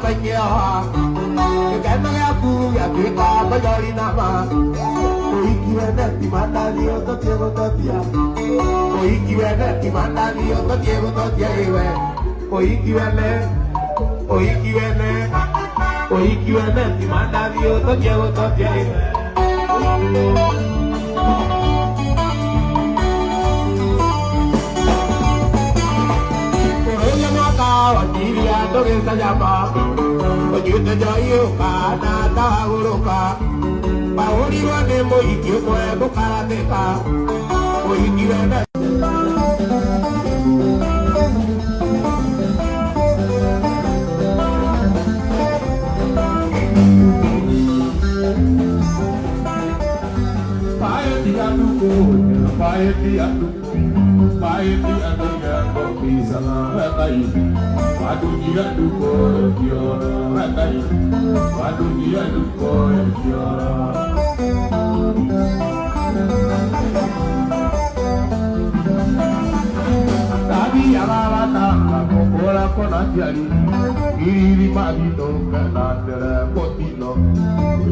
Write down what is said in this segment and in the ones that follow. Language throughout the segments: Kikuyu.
banya kama ya ku ya bika bajali nama oikiwe na timanda ni ototie gototia oikiwe na timanda ni ototie gototia iwe oikiwe na timanda ni ototie gototia iwe Toge jaba, ojute joyo kana taguruka. Pauri wane mo ikyo ebo karateka, mo ikiwena. Paeti adu ya kopi sana ratai. Adunia duko kiora ratai. Adunia duko kiora. Tadi ala tanga kokola kona jari. Iri mabito kana tere potino.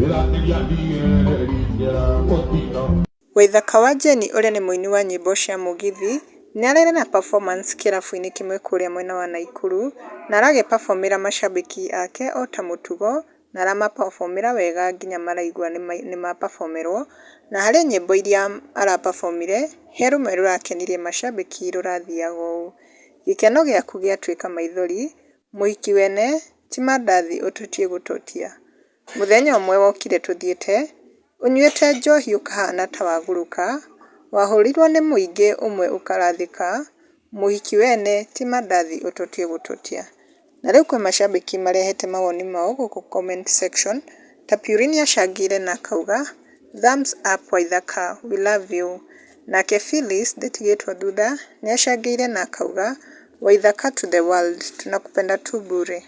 Ira tiria diera potino. Waithaka wa Jeni ũrĩa nĩ mũini wa nyĩmbo cia mũgithi nĩ ararĩ na performance kĩrabu-inĩ kĩmwe kũrĩa mwena wa Naikuru na aragĩ-performĩra macambĩki ake o ta mũtugo na arama-performĩra wega nginya maraigua nĩ ma-performerwo na harĩ nyĩmbo iria ara-performire he rũmwe rũrakenirie macambĩki rũrathiaga ũũ: gĩkeno gĩaku gĩatuĩka maithori, mũhiki wene ti mandathi ũtũtie gũtotia, mũthenya ũmwe wokire tũthiĩte, ũnyuĩte njohi ũkahana ta wagũrũka, wahũrirwo nĩ mũingĩ ũmwe ũkarathĩka, mũhiki wene ti mandathi ũtũtie gũtotia. Na rĩu kwĩ macambĩki marehete mawoni mao gũkũ comment section, ta Purine acangĩire na akauga thumbs up Waithaka, we love you. Nake Phyllis Ndĩtigĩtwo thutha nĩ acangĩire na akauga Waithaka to the world, tunakupenda tu bure.